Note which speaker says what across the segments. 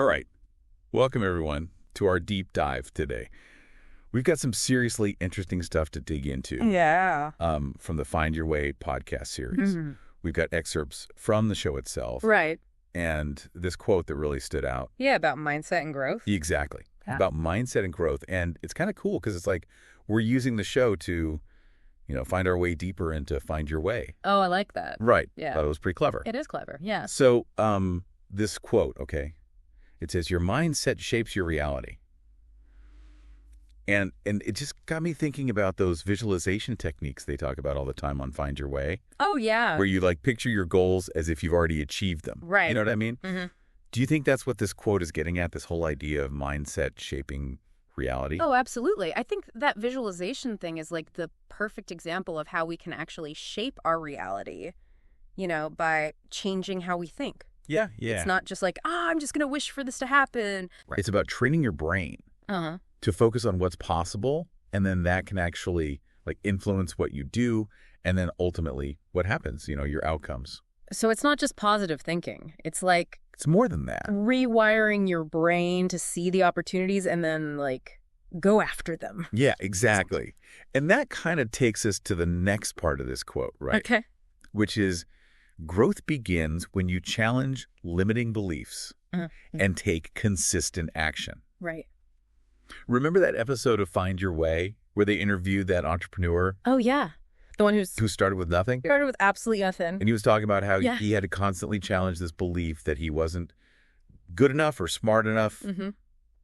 Speaker 1: All right. Welcome, everyone, to our deep dive today. We've got some seriously interesting stuff to dig into.
Speaker 2: Yeah.
Speaker 1: From the Find Your Way podcast series.
Speaker 2: Mm-hmm.
Speaker 1: We've got excerpts from the show itself.
Speaker 2: Right.
Speaker 1: And this quote that really stood out.
Speaker 2: Yeah, about mindset and growth.
Speaker 1: Exactly.
Speaker 2: Yeah.
Speaker 1: About mindset and growth. And it's kind of cool because it's like we're using the show to, find our way deeper into Find Your Way.
Speaker 2: Oh, I like that.
Speaker 1: Right.
Speaker 2: Yeah.
Speaker 1: Thought it was pretty clever.
Speaker 2: It is clever, yeah.
Speaker 1: So this quote, okay, it says, your mindset shapes your reality. And it just got me thinking about those visualization techniques they talk about all the time on Find Your Way.
Speaker 2: Oh, yeah.
Speaker 1: Where you picture your goals as if you've already achieved them.
Speaker 2: Right.
Speaker 1: You know what I mean?
Speaker 2: Mm-hmm.
Speaker 1: Do you think that's what this quote is getting at, this whole idea of mindset shaping reality?
Speaker 2: Oh, absolutely. I think that visualization thing is the perfect example of how we can actually shape our reality, by changing how we think.
Speaker 1: Yeah.
Speaker 2: It's not just I'm just going to wish for this to happen.
Speaker 1: Right. It's about training your brain to focus on what's possible, and then that can actually influence what you do, and then ultimately what happens, your outcomes.
Speaker 2: So it's not just positive thinking. It's
Speaker 1: it's more than that.
Speaker 2: Rewiring your brain to see the opportunities and then go after them.
Speaker 1: Yeah, exactly. And that kind of takes us to the next part of this quote, right?
Speaker 2: Okay.
Speaker 1: Which is, growth begins when you challenge limiting beliefs and take consistent action.
Speaker 2: Right.
Speaker 1: Remember that episode of Find Your Way where they interviewed that entrepreneur?
Speaker 2: Oh, yeah. The one
Speaker 1: who started with nothing?
Speaker 2: Started with absolutely nothing.
Speaker 1: And he was talking about how he had to constantly challenge this belief that he wasn't good enough or smart enough. Mm-hmm.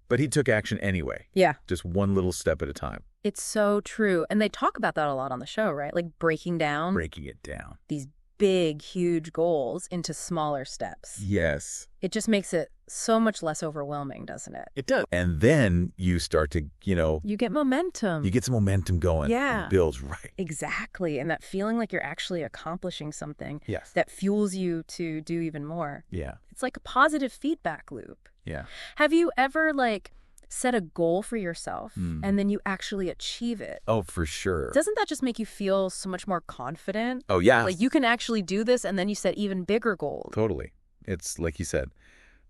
Speaker 1: But he took action anyway.
Speaker 2: Yeah.
Speaker 1: Just one little step at a time.
Speaker 2: It's so true. And they talk about that a lot on the show, right? Breaking it down. These big, huge goals into smaller steps.
Speaker 1: Yes.
Speaker 2: It just makes it so much less overwhelming, doesn't it?
Speaker 1: It does. And then you start to,
Speaker 2: You get momentum.
Speaker 1: You get some momentum going.
Speaker 2: Yeah.
Speaker 1: It builds, right.
Speaker 2: Exactly. And that feeling like you're actually accomplishing something.
Speaker 1: Yes.
Speaker 2: That fuels you to do even more.
Speaker 1: Yeah.
Speaker 2: It's like a positive feedback loop.
Speaker 1: Yeah.
Speaker 2: Have you ever, set a goal for yourself and then you actually achieve it?
Speaker 1: Oh, for sure.
Speaker 2: Doesn't that just make you feel so much more confident?
Speaker 1: Oh, yeah.
Speaker 2: You can actually do this, and then you set even bigger goals.
Speaker 1: Totally. It's like you said,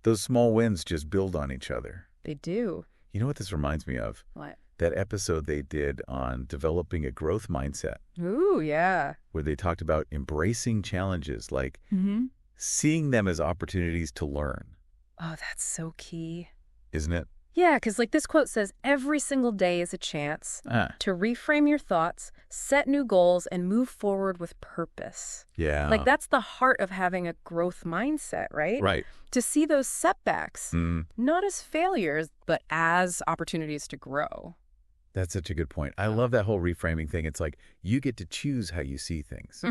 Speaker 1: those small wins just build on each other.
Speaker 2: They do.
Speaker 1: You know what this reminds me of?
Speaker 2: What?
Speaker 1: That episode they did on developing a growth mindset.
Speaker 2: Ooh, yeah.
Speaker 1: Where they talked about embracing challenges, seeing them as opportunities to learn.
Speaker 2: Oh, that's so key.
Speaker 1: Isn't it?
Speaker 2: Yeah, because this quote says, every single day is a chance to reframe your thoughts, set new goals, and move forward with purpose.
Speaker 1: Yeah.
Speaker 2: That's the heart of having a growth mindset, right?
Speaker 1: Right.
Speaker 2: To see those setbacks, not as failures, but as opportunities to grow.
Speaker 1: That's such a good point. I love that whole reframing thing. It's you get to choose how you see things,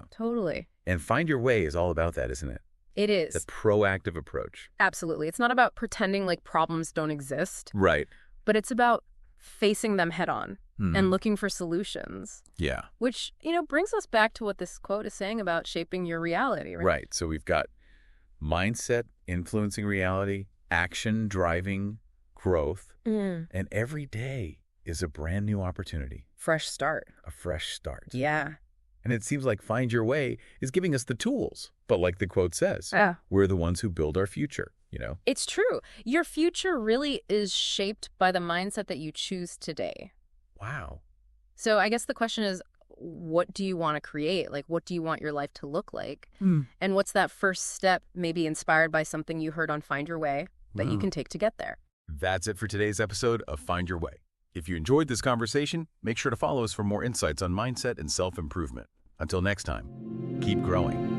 Speaker 2: Totally.
Speaker 1: And Find Your Way is all about that, isn't it?
Speaker 2: It is.
Speaker 1: The proactive approach.
Speaker 2: Absolutely. It's not about pretending problems don't exist.
Speaker 1: Right.
Speaker 2: But it's about facing them head on and looking for solutions.
Speaker 1: Yeah.
Speaker 2: Which, brings us back to what this quote is saying about shaping your reality, right?
Speaker 1: Right. So we've got mindset influencing reality, action driving growth, and every day is a brand new opportunity.
Speaker 2: Fresh start.
Speaker 1: A fresh start.
Speaker 2: Yeah.
Speaker 1: And it seems like Find Your Way is giving us the tools. But like the quote says, we're the ones who build our future,
Speaker 2: It's true. Your future really is shaped by the mindset that you choose today.
Speaker 1: Wow.
Speaker 2: So I guess the question is, what do you want to create? What do you want your life to look like? And what's that first step, maybe inspired by something you heard on Find Your Way, that you can take to get there?
Speaker 1: That's it for today's episode of Find Your Way. If you enjoyed this conversation, make sure to follow us for more insights on mindset and self-improvement. Until next time, keep growing.